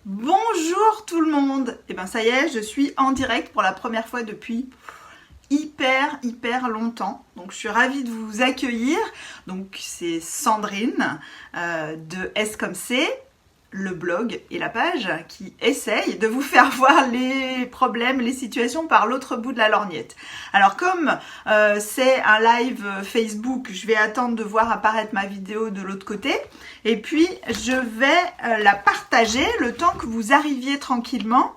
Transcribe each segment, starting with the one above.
Bonjour tout le monde. Et ben ça y est, je suis en direct pour la première fois depuis hyper longtemps. Donc je suis ravie de vous accueillir. Donc c'est Sandrine de S comme C, le blog et la page qui essaye de vous faire voir les problèmes, les situations par l'autre bout de la lorgnette. Alors comme c'est un live Facebook, je vais attendre de voir apparaître ma vidéo de l'autre côté et puis je vais la partager le temps que vous arriviez tranquillement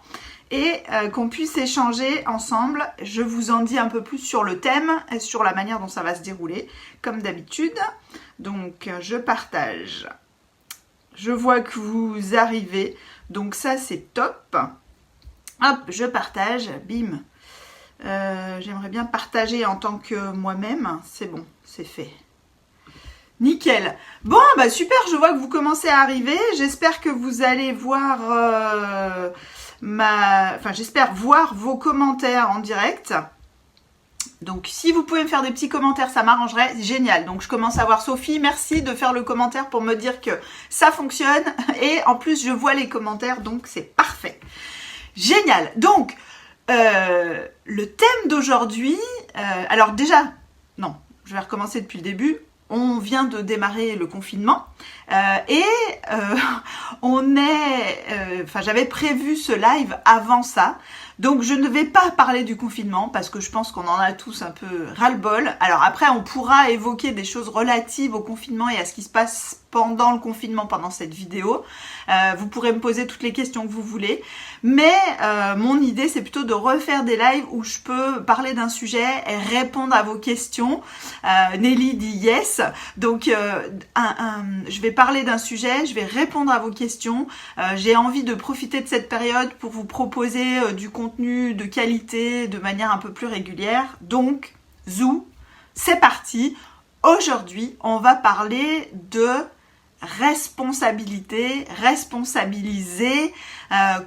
et qu'on puisse échanger ensemble. Je vous en dis un peu plus sur le thème et sur la manière dont ça va se dérouler comme d'habitude. Donc je partage. Je vois que vous arrivez, donc ça c'est top. Hop, je partage, bim. J'aimerais bien partager en tant que moi-même. C'est bon, c'est fait. Nickel. Bon, bah super, je vois que vous commencez à arriver. J'espère que vous allez voir j'espère voir vos commentaires en direct. Donc si vous pouvez me faire des petits commentaires, ça m'arrangerait, génial. Donc je commence à voir Sophie, merci de faire le commentaire pour me dire que ça fonctionne. Et en plus je vois les commentaires, donc c'est parfait. Génial. Donc le thème d'aujourd'hui, alors déjà, non, je vais recommencer depuis le début. On vient de démarrer le confinement j'avais prévu ce live avant ça. Donc je ne vais pas parler du confinement parce que je pense qu'on en a tous un peu ras-le-bol. Alors après on pourra évoquer des choses relatives au confinement et à ce qui se passe pendant le confinement, pendant cette vidéo. Vous pourrez me poser toutes les questions que vous voulez. Mais mon idée c'est plutôt de refaire des lives où je peux parler d'un sujet et répondre à vos questions. Nelly dit yes. Donc je vais parler d'un sujet, je vais répondre à vos questions. J'ai envie de profiter de cette période pour vous proposer du contenu de qualité de manière un peu plus régulière. Donc, zou, c'est parti. Aujourd'hui, on va parler de responsabilité, responsabiliser,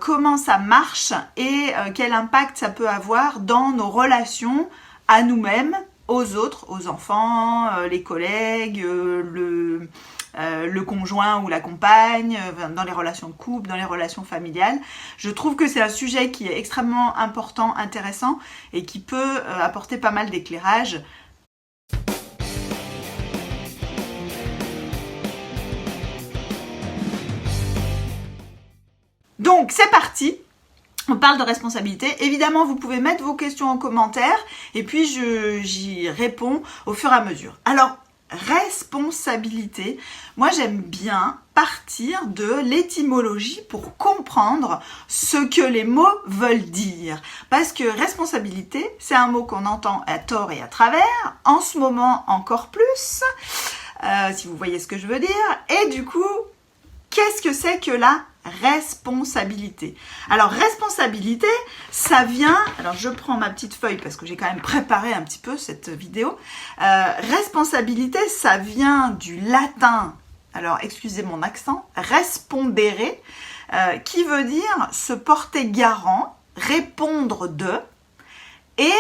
comment ça marche et quel impact ça peut avoir dans nos relations à nous-mêmes, aux autres, aux enfants, les collègues, le conjoint ou la compagne, dans les relations de couple, dans les relations familiales. Je trouve que c'est un sujet qui est extrêmement important, intéressant et qui peut apporter pas mal d'éclairage. Donc c'est parti. On parle de responsabilité. Évidemment, vous pouvez mettre vos questions en commentaire et puis j'y réponds au fur et à mesure. Alors, responsabilité, moi j'aime bien partir de l'étymologie pour comprendre ce que les mots veulent dire. Parce que responsabilité, c'est un mot qu'on entend à tort et à travers, en ce moment encore plus, si vous voyez ce que je veux dire. Et du coup, qu'est-ce que c'est que la responsabilité? Alors responsabilité, ça vient, alors je prends ma petite feuille parce que j'ai quand même préparé un petit peu cette vidéo. Responsabilité, ça vient du latin, alors excusez mon accent, respondere, qui veut dire se porter garant, répondre de, et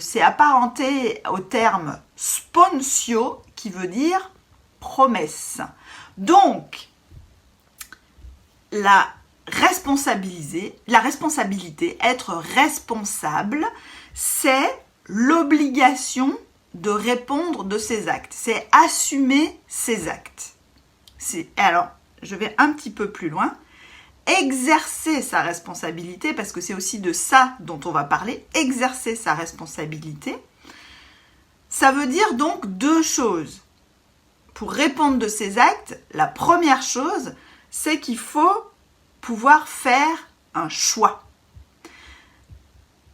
c'est apparenté au terme sponsio qui veut dire promesse. Donc, la responsabilité, être responsable, c'est l'obligation de répondre de ses actes. C'est assumer ses actes. Alors, je vais un petit peu plus loin. Exercer sa responsabilité, parce que c'est aussi de ça dont on va parler, exercer sa responsabilité, ça veut dire donc deux choses. Pour répondre de ses actes, la première chose, c'est qu'il faut pouvoir faire un choix.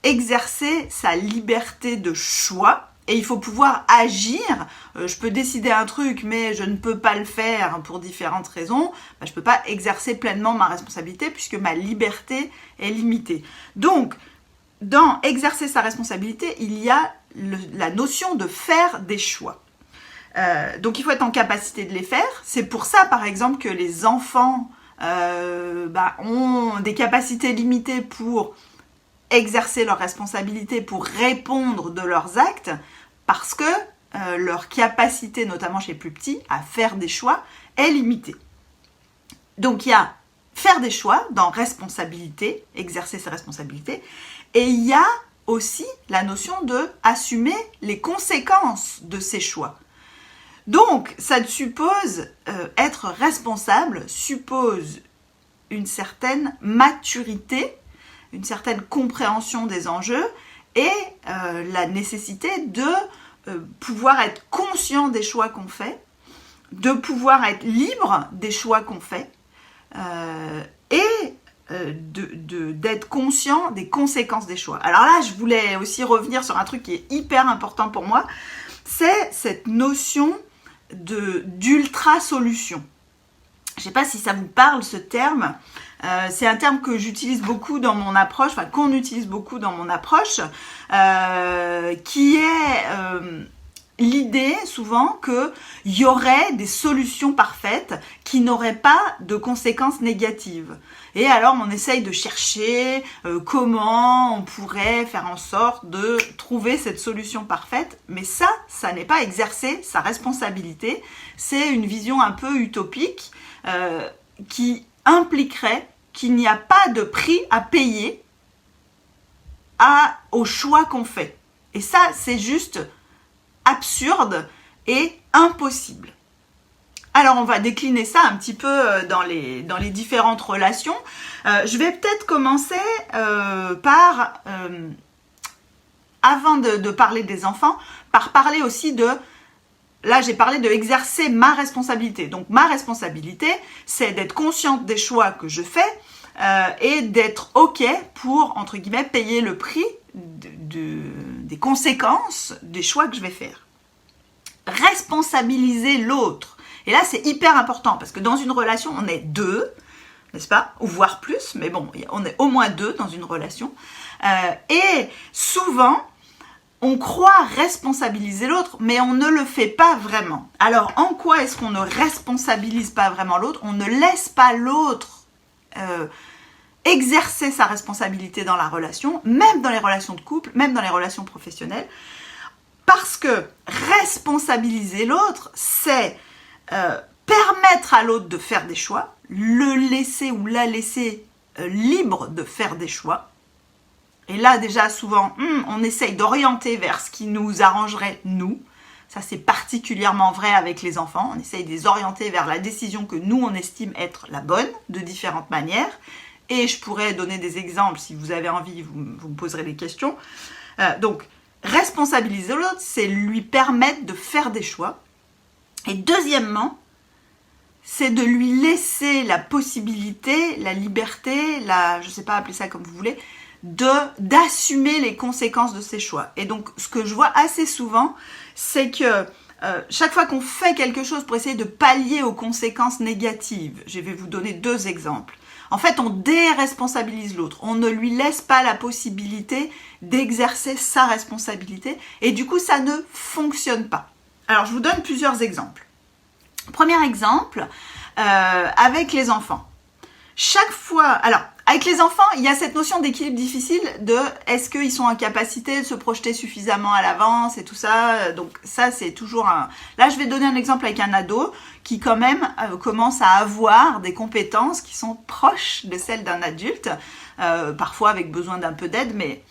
Exercer sa liberté de choix et il faut pouvoir agir. Je peux décider un truc mais je ne peux pas le faire pour différentes raisons. Je ne peux pas exercer pleinement ma responsabilité puisque ma liberté est limitée. Donc, dans exercer sa responsabilité, il y a la notion de faire des choix. Donc il faut être en capacité de les faire. C'est pour ça par exemple que les enfants ont des capacités limitées pour exercer leurs responsabilités, pour répondre de leurs actes, parce que leur capacité, notamment chez les plus petits, à faire des choix est limitée. Donc il y a faire des choix, dans responsabilité, exercer ses responsabilités. Et il y a aussi la notion de assumer les conséquences de ses choix. Donc, ça suppose être responsable, suppose une certaine maturité, une certaine compréhension des enjeux et la nécessité de pouvoir être conscient des choix qu'on fait, de pouvoir être libre des choix qu'on fait et d'être conscient des conséquences des choix. Alors là, je voulais aussi revenir sur un truc qui est hyper important pour moi, c'est cette notion d'ultra-solution. Je ne sais pas si ça vous parle, ce terme. C'est un terme que j'utilise beaucoup dans mon approche, enfin qu'on utilise beaucoup dans mon approche, qui est l'idée souvent qu'il y aurait des solutions parfaites qui n'auraient pas de conséquences négatives. Et alors on essaye de chercher comment on pourrait faire en sorte de trouver cette solution parfaite, mais ça n'est pas exercer sa responsabilité, c'est une vision un peu utopique qui impliquerait qu'il n'y a pas de prix à payer au choix qu'on fait. Et ça, c'est juste absurde et impossible. Alors, on va décliner ça un petit peu dans les différentes relations. Je vais peut-être commencer par, avant de parler des enfants, par parler aussi de... Là, j'ai parlé de exercer ma responsabilité. Donc, ma responsabilité, c'est d'être consciente des choix que je fais et d'être OK pour, entre guillemets, payer le prix des conséquences des choix que je vais faire. Responsabiliser l'autre. Et là, c'est hyper important parce que dans une relation, on est deux, n'est-ce pas? Ou voire plus, mais bon, on est au moins deux dans une relation. Et souvent... on croit responsabiliser l'autre, mais on ne le fait pas vraiment. Alors, en quoi est-ce qu'on ne responsabilise pas vraiment l'autre? On ne laisse pas l'autre exercer sa responsabilité dans la relation, même dans les relations de couple, même dans les relations professionnelles, parce que responsabiliser l'autre, c'est permettre à l'autre de faire des choix, le laisser ou la laisser libre de faire des choix. Et là, déjà, souvent, on essaye d'orienter vers ce qui nous arrangerait, nous. Ça, c'est particulièrement vrai avec les enfants. On essaye de les orienter vers la décision que nous, on estime être la bonne, de différentes manières. Et je pourrais donner des exemples, si vous avez envie, vous me poserez des questions. Donc, responsabiliser l'autre, c'est lui permettre de faire des choix. Et deuxièmement, c'est de lui laisser la possibilité, la liberté, je ne sais pas appeler ça comme vous voulez, d'assumer les conséquences de ses choix. Et donc, ce que je vois assez souvent, c'est que chaque fois qu'on fait quelque chose pour essayer de pallier aux conséquences négatives, je vais vous donner deux exemples. En fait, on déresponsabilise l'autre. On ne lui laisse pas la possibilité d'exercer sa responsabilité. Et du coup, ça ne fonctionne pas. Alors, je vous donne plusieurs exemples. Premier exemple, avec les enfants. Chaque fois... Alors, avec les enfants, il y a cette notion d'équilibre difficile de est-ce qu'ils sont en capacité de se projeter suffisamment à l'avance et tout ça. Donc ça, c'est toujours un... Là, je vais donner un exemple avec un ado qui quand même commence à avoir des compétences qui sont proches de celles d'un adulte, parfois avec besoin d'un peu d'aide, mais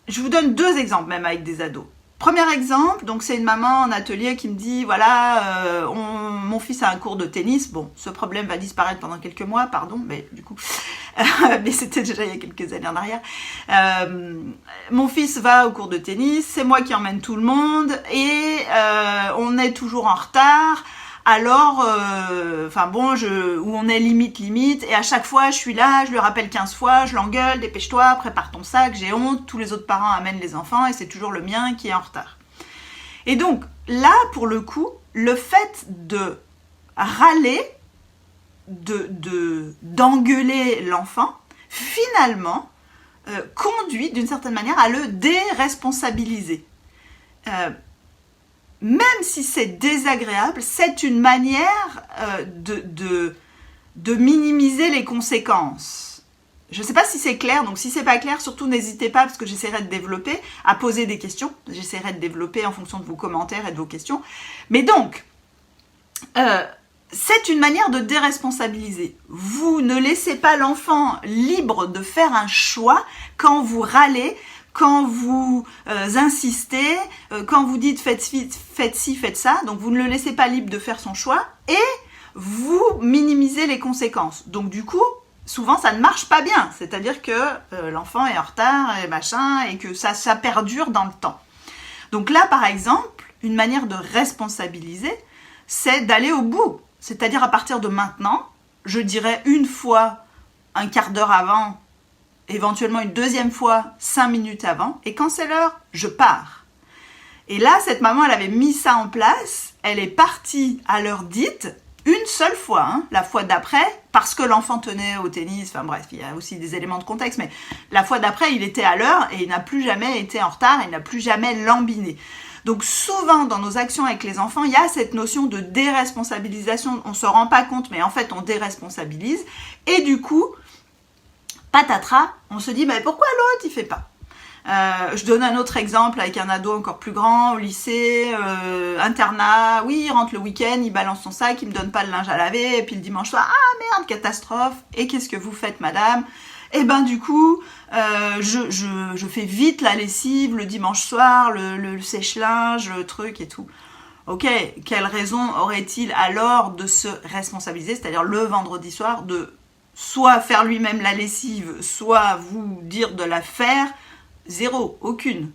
je vous donne deux exemples même avec des ados. Premier exemple, donc c'est une maman en atelier qui me dit, voilà, mon fils a un cours de tennis. Bon, ce problème va disparaître pendant quelques mois, pardon, mais du coup, mais c'était déjà il y a quelques années en arrière. Mon fils va au cours de tennis, c'est moi qui emmène tout le monde et on est toujours en retard. Alors, où on est limite, et à chaque fois, je suis là, je lui rappelle 15 fois, je l'engueule, dépêche-toi, prépare ton sac, j'ai honte, tous les autres parents amènent les enfants et c'est toujours le mien qui est en retard. Et donc, là, pour le coup, le fait de râler, d'engueuler l'enfant, finalement, conduit d'une certaine manière à le déresponsabiliser. Même si c'est désagréable, c'est une manière de minimiser les conséquences. Je ne sais pas si c'est clair, donc si c'est pas clair, surtout n'hésitez pas, parce que j'essaierai de développer, à poser des questions. J'essaierai de développer en fonction de vos commentaires et de vos questions. Mais donc, c'est une manière de déresponsabiliser. Vous ne laissez pas l'enfant libre de faire un choix quand vous râlez, quand vous insistez, quand vous dites faites ci, faites ça. Donc vous ne le laissez pas libre de faire son choix et vous minimisez les conséquences. Donc du coup, souvent ça ne marche pas bien. C'est-à-dire que l'enfant est en retard et machin et que ça perdure dans le temps. Donc là, par exemple, une manière de responsabiliser, c'est d'aller au bout. C'est-à-dire à partir de maintenant, je dirais une fois un quart d'heure avant, éventuellement une deuxième fois 5 minutes avant, et quand c'est l'heure, je pars. Et là, cette maman, elle avait mis ça en place, elle est partie à l'heure dite, une seule fois, hein, la fois d'après, parce que l'enfant tenait au tennis, enfin bref, il y a aussi des éléments de contexte, mais la fois d'après, il était à l'heure et il n'a plus jamais été en retard, il n'a plus jamais lambiné. Donc souvent dans nos actions avec les enfants, il y a cette notion de déresponsabilisation. On ne se rend pas compte, mais en fait on déresponsabilise. Et du coup, patatras, on se dit mais pourquoi l'autre il fait pas ? Je donne un autre exemple avec un ado encore plus grand, au lycée, internat. Oui, il rentre le week-end, il balance son sac, il me donne pas le linge à laver. Et puis le dimanche soir, ah merde, catastrophe. Et qu'est-ce que vous faites, madame ? Et ben du coup, je fais vite la lessive le dimanche soir, le sèche-linge, le truc et tout. Ok, quelle raison aurait-il alors de se responsabiliser, c'est-à-dire le vendredi soir, de soit faire lui-même la lessive, soit vous dire de la faire ? Zéro, aucune.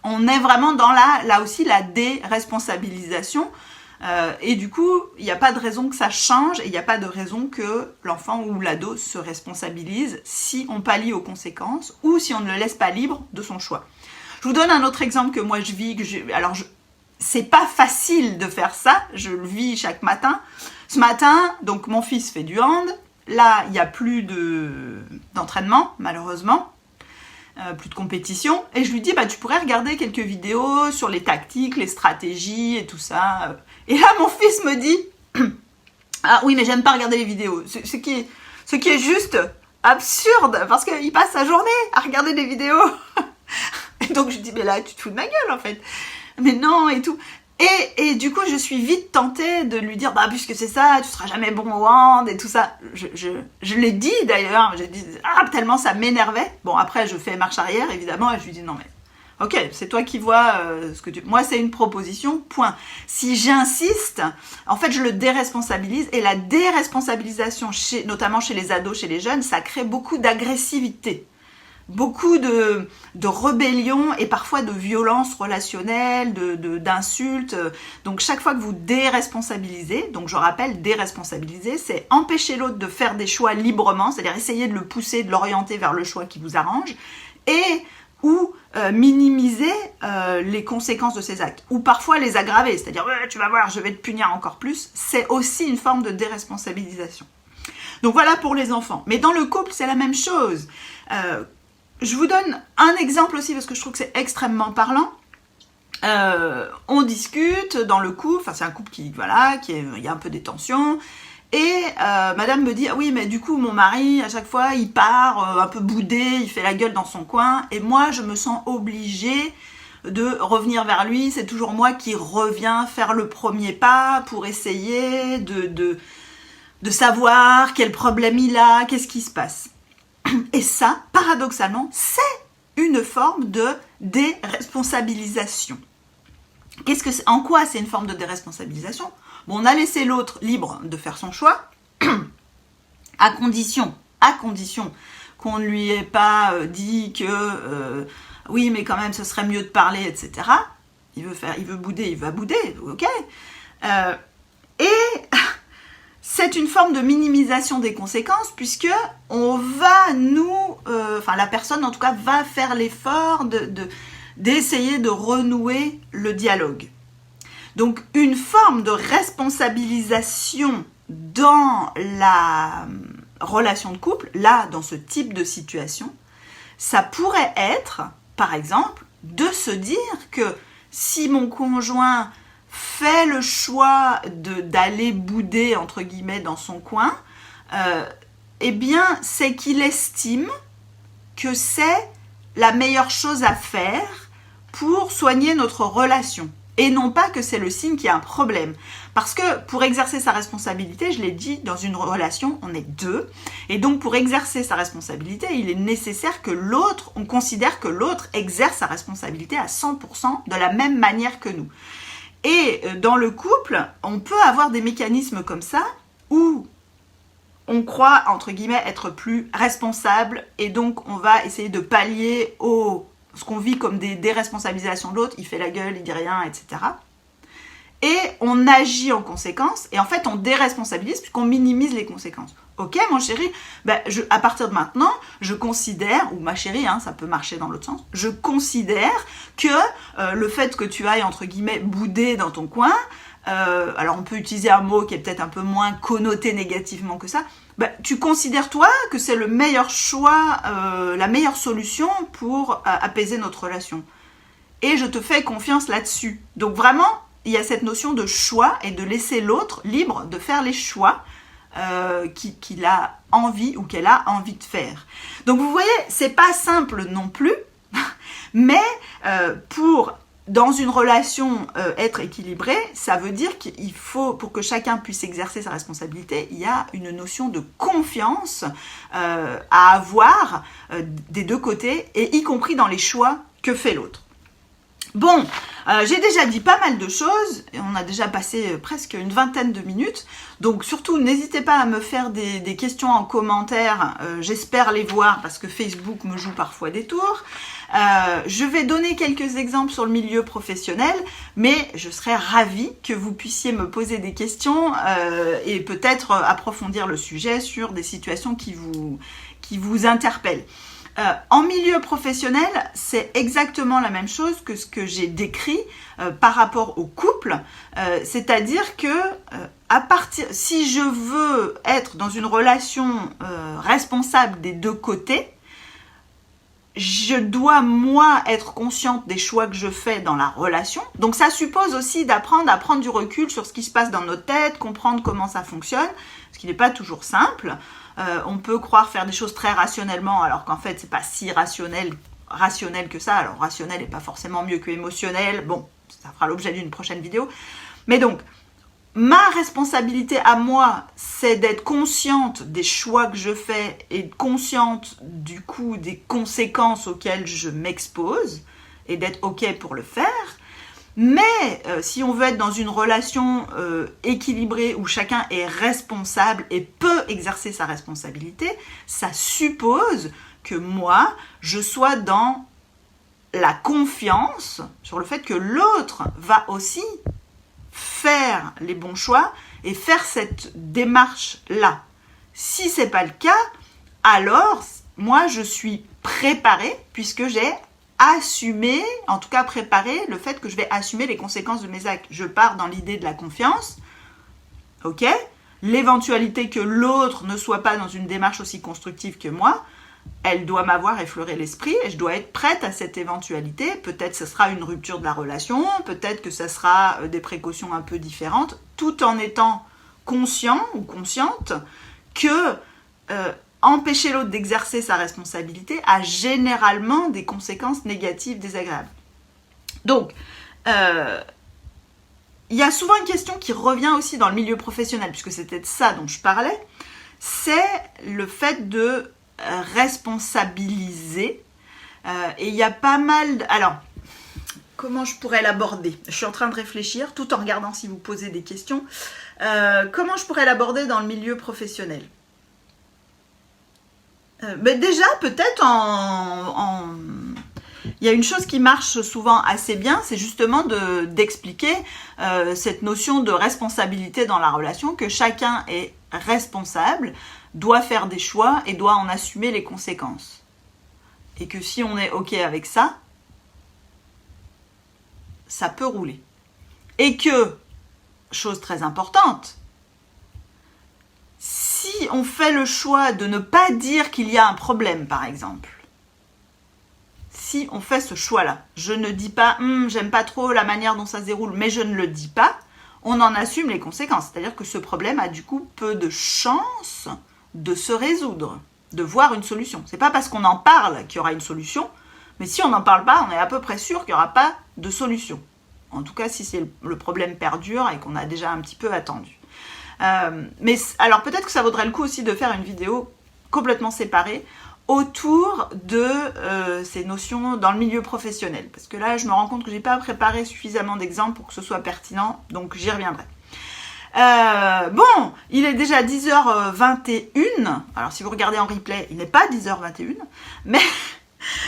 On est vraiment dans là aussi la déresponsabilisation. Et du coup, il n'y a pas de raison que ça change et il n'y a pas de raison que l'enfant ou l'ado se responsabilise si on pallie aux conséquences ou si on ne le laisse pas libre de son choix. Je vous donne un autre exemple que moi je vis. C'est pas facile de faire ça, je le vis chaque matin. Ce matin, donc mon fils fait du hand. Là, il n'y a plus d'entraînement, malheureusement. Plus de compétition, et je lui dis tu pourrais regarder quelques vidéos sur les tactiques, les stratégies et tout ça. Et là mon fils me dit ah oui mais j'aime pas regarder les vidéos, ce qui est juste absurde parce qu'il passe sa journée à regarder des vidéos. Et donc je dis mais là tu te fous de ma gueule en fait, mais non et tout. Et du coup, je suis vite tentée de lui dire, puisque c'est ça, tu seras jamais bon au hand et tout ça. Je l'ai dit d'ailleurs, j'ai dit, tellement ça m'énervait. Bon, après, je fais marche arrière, évidemment, et je lui dis, non mais, ok, c'est toi qui vois ce que tu... Moi, c'est une proposition, point. Si j'insiste, en fait, je le déresponsabilise, et la déresponsabilisation, notamment chez les ados, chez les jeunes, ça crée beaucoup d'agressivité. Beaucoup de rébellion et parfois de violence relationnelle, d'insultes. Donc chaque fois que vous déresponsabilisez, donc je rappelle, déresponsabiliser, c'est empêcher l'autre de faire des choix librement, c'est-à-dire essayer de le pousser, de l'orienter vers le choix qui vous arrange, ou minimiser les conséquences de ces actes, ou parfois les aggraver, c'est-à-dire tu vas voir, je vais te punir encore plus. C'est aussi une forme de déresponsabilisation. Donc voilà pour les enfants. Mais dans le couple, c'est la même chose. Je vous donne un exemple aussi parce que je trouve que c'est extrêmement parlant. On discute dans le couple, enfin c'est un couple il y a un peu des tensions. Et madame me dit, ah oui mais du coup mon mari à chaque fois il part un peu boudé, il fait la gueule dans son coin. Et moi je me sens obligée de revenir vers lui. C'est toujours moi qui reviens faire le premier pas pour essayer de savoir quel problème il a, qu'est-ce qui se passe. Et ça, paradoxalement, c'est une forme de déresponsabilisation. En quoi c'est une forme de déresponsabilisation ? Bon, on a laissé l'autre libre de faire son choix, à condition qu'on ne lui ait pas dit que oui, mais quand même, ce serait mieux de parler, etc. Il veut bouder, il va bouder, ok. C'est une forme de minimisation des conséquences puisque on va la personne en tout cas va faire l'effort d'essayer de renouer le dialogue. Donc une forme de responsabilisation dans la relation de couple, là dans ce type de situation, ça pourrait être par exemple de se dire que si mon conjoint fait le choix d'aller bouder, entre guillemets, dans son coin, eh bien, c'est qu'il estime que c'est la meilleure chose à faire pour soigner notre relation. et non pas que c'est le signe qu'il y a un problème. Parce que pour exercer sa responsabilité, je l'ai dit, dans une relation, on est deux, et donc pour exercer sa responsabilité, il est nécessaire que l'autre, on considère que l'autre exerce sa responsabilité à 100% de la même manière que nous. Et dans le couple, on peut avoir des mécanismes comme ça, où on croit, entre guillemets, être plus responsable, et donc on va essayer de pallier ce qu'on vit comme des déresponsabilisations de l'autre, il fait la gueule, il dit rien, etc. Et on agit en conséquence, et en fait on déresponsabilise puisqu'on minimise les conséquences. Ok mon chéri, à partir de maintenant, je considère, ou ma chérie, ça peut marcher dans l'autre sens, je considère que le fait que tu ailles, entre guillemets, bouder dans ton coin, alors on peut utiliser un mot qui est peut-être un peu moins connoté négativement que ça, tu considères toi que c'est le meilleur choix, la meilleure solution pour apaiser notre relation. Et je te fais confiance là-dessus. Donc vraiment, il y a cette notion de choix et de laisser l'autre libre de faire les choix qu'il a envie ou qu'elle a envie de faire. Donc vous voyez, c'est pas simple non plus, mais dans une relation être équilibré, ça veut dire qu'il faut, pour que chacun puisse exercer sa responsabilité, il y a une notion de confiance à avoir des deux côtés, et y compris dans les choix que fait l'autre. Bon, j'ai déjà dit pas mal de choses, et on a déjà passé presque une vingtaine de minutes, donc surtout n'hésitez pas à me faire des questions en commentaire, j'espère les voir parce que Facebook me joue parfois des tours. Je vais donner quelques exemples sur le milieu professionnel, mais je serais ravie que vous puissiez me poser des questions et peut-être approfondir le sujet sur des situations qui vous interpellent. En milieu professionnel, c'est exactement la même chose que ce que j'ai décrit par rapport au couple, c'est-à-dire que si je veux être dans une relation responsable des deux côtés, je dois, moi, être consciente des choix que je fais dans la relation. Donc ça suppose aussi d'apprendre à prendre du recul sur ce qui se passe dans notre tête, comprendre comment ça fonctionne, ce qui n'est pas toujours simple. On peut croire faire des choses très rationnellement, alors qu'en fait, c'est pas si rationnel que ça. Alors, rationnel n'est pas forcément mieux que émotionnel. Bon, ça fera l'objet d'une prochaine vidéo. Mais donc, ma responsabilité à moi, c'est d'être consciente des choix que je fais et consciente du coup des conséquences auxquelles je m'expose et d'être OK pour le faire. Mais si on veut être dans une relation équilibrée où chacun est responsable et peut exercer sa responsabilité, ça suppose que moi, je sois dans la confiance sur le fait que l'autre va aussi faire les bons choix et faire cette démarche-là. Si ce n'est pas le cas, alors moi je suis préparée puisque j'ai assumé, en tout cas préparé le fait que je vais assumer les conséquences de mes actes. Je pars dans l'idée de la confiance, ok ? L'éventualité que l'autre ne soit pas dans une démarche aussi constructive que moi, elle doit m'avoir effleuré l'esprit et je dois être prête à cette éventualité. Peut-être que ce sera une rupture de la relation, peut-être que ce sera des précautions un peu différentes, tout en étant conscient ou consciente que empêcher l'autre d'exercer sa responsabilité a généralement des conséquences négatives désagréables. Donc, il y a souvent une question qui revient aussi dans le milieu professionnel, puisque c'était de ça dont je parlais, c'est le fait de responsabiliser. Et il y a pas mal... Alors, comment je pourrais l'aborder ? Je suis en train de réfléchir, tout en regardant si vous posez des questions. Comment je pourrais l'aborder dans le milieu professionnel ? Déjà, peut-être il y a une chose qui marche souvent assez bien, c'est justement d'expliquer cette notion de responsabilité dans la relation, que chacun est responsable, doit faire des choix et doit en assumer les conséquences. Et que si on est OK avec ça, ça peut rouler. Et que, chose très importante, si on fait le choix de ne pas dire qu'il y a un problème, par exemple, si on fait ce choix-là, je ne dis pas « j'aime pas trop la manière dont ça se déroule », mais je ne le dis pas, on en assume les conséquences. C'est-à-dire que ce problème a du coup peu de chances de se résoudre, de voir une solution. C'est pas parce qu'on en parle qu'il y aura une solution, mais si on n'en parle pas, on est à peu près sûr qu'il n'y aura pas de solution. En tout cas, si c'est le problème perdure et qu'on a déjà un petit peu attendu. Mais alors peut-être que ça vaudrait le coup aussi de faire une vidéo complètement séparée autour de ces notions dans le milieu professionnel. Parce que là, je me rends compte que j'ai pas préparé suffisamment d'exemples pour que ce soit pertinent, donc j'y reviendrai. Bon, il est déjà 10h21. Alors si vous regardez en replay, il n'est pas 10h21, mais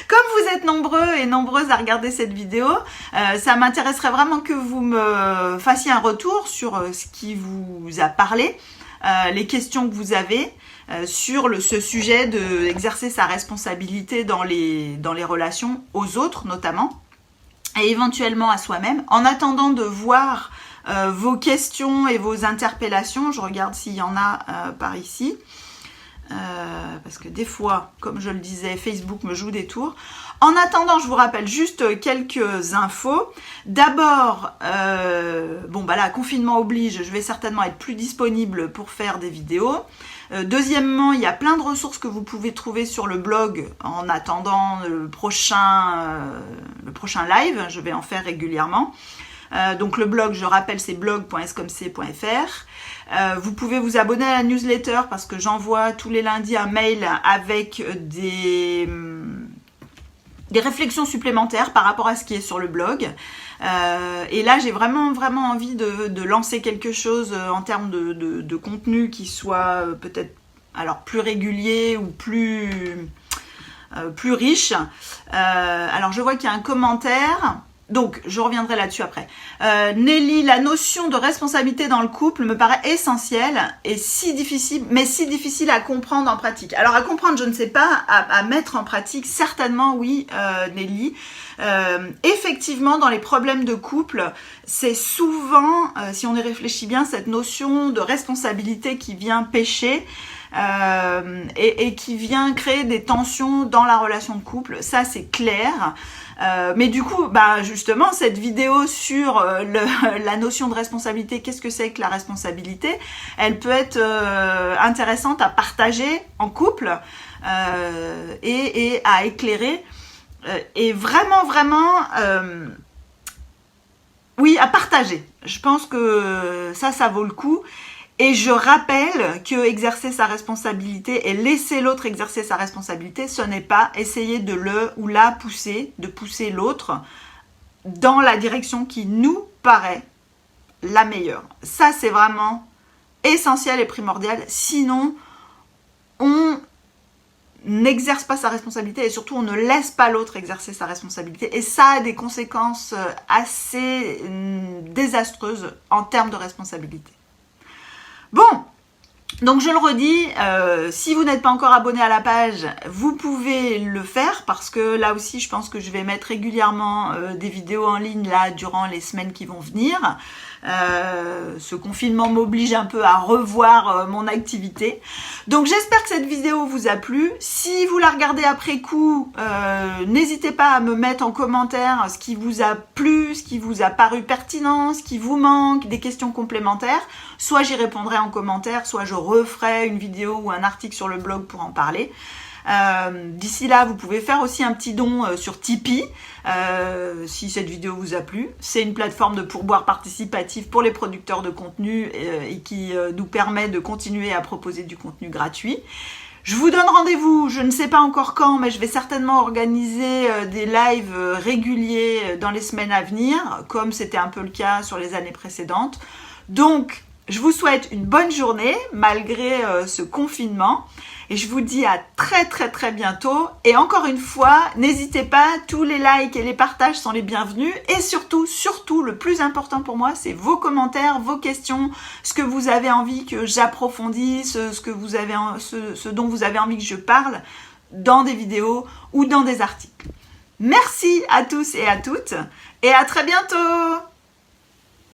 comme vous êtes nombreux et nombreuses à regarder cette vidéo, ça m'intéresserait vraiment que vous me fassiez un retour sur ce qui vous a parlé, les questions que vous avez sur ce sujet d'exercer sa responsabilité dans les relations aux autres notamment, et éventuellement à soi-même. En attendant de voir vos questions et vos interpellations, je regarde s'il y en a par ici. Parce que des fois, comme je le disais, Facebook me joue des tours. En attendant, je vous rappelle juste quelques infos. D'abord, bon bah là, confinement oblige, je vais certainement être plus disponible pour faire des vidéos. Deuxièmement, il y a plein de ressources que vous pouvez trouver sur le blog en attendant le prochain live. Je vais en faire régulièrement. Donc le blog, je rappelle, c'est blog.scomc.fr. Vous pouvez vous abonner à la newsletter parce que j'envoie tous les lundis un mail avec des réflexions supplémentaires par rapport à ce qui est sur le blog. Et là, j'ai vraiment envie de lancer quelque chose en termes de contenu qui soit peut-être alors plus régulier ou plus riche. Alors je vois qu'il y a un commentaire. Donc, je reviendrai là-dessus après. Nelly, la notion de responsabilité dans le couple me paraît essentielle et si difficile à comprendre en pratique. Alors, à comprendre, je ne sais pas, à mettre en pratique, certainement oui, Nelly. Effectivement, dans les problèmes de couple, c'est souvent, si on y réfléchit bien, cette notion de responsabilité qui vient pêcher. Et qui vient créer des tensions dans la relation de couple, ça c'est clair. Mais du coup, bah justement, cette vidéo sur la notion de responsabilité, qu'est-ce que c'est que la responsabilité, elle peut être intéressante à partager en couple et à éclairer. Et vraiment, oui, à partager. Je pense que ça vaut le coup. Et je rappelle que exercer sa responsabilité et laisser l'autre exercer sa responsabilité, ce n'est pas essayer de le ou la pousser, de pousser l'autre dans la direction qui nous paraît la meilleure. Ça, c'est vraiment essentiel et primordial. Sinon, on n'exerce pas sa responsabilité et surtout, on ne laisse pas l'autre exercer sa responsabilité. Et ça a des conséquences assez désastreuses en termes de responsabilité. Bon, donc je le redis, si vous n'êtes pas encore abonné à la page, vous pouvez le faire parce que là aussi je pense que je vais mettre régulièrement des vidéos en ligne là durant les semaines qui vont venir. Ce confinement m'oblige un peu à revoir mon activité. Donc j'espère que cette vidéo vous a plu. Si vous la regardez après coup, n'hésitez pas à me mettre en commentaire ce qui vous a plu, ce qui vous a paru pertinent, ce qui vous manque, des questions complémentaires. Soit j'y répondrai en commentaire, soit je referai une vidéo ou un article sur le blog pour en parler. D'ici là, vous pouvez faire aussi un petit don sur Tipeee si cette vidéo vous a plu. C'est une plateforme de pourboire participatif pour les producteurs de contenu et qui nous permet de continuer à proposer du contenu gratuit. Je vous donne rendez-vous, je ne sais pas encore quand, mais je vais certainement organiser des lives réguliers dans les semaines à venir, comme c'était un peu le cas sur les années précédentes. Donc, je vous souhaite une bonne journée malgré ce confinement et je vous dis à très bientôt. Et encore une fois, n'hésitez pas, tous les likes et les partages sont les bienvenus et surtout, le plus important pour moi, c'est vos commentaires, vos questions, ce que vous avez envie que j'approfondisse, ce dont vous avez envie que je parle dans des vidéos ou dans des articles. Merci à tous et à toutes et à très bientôt!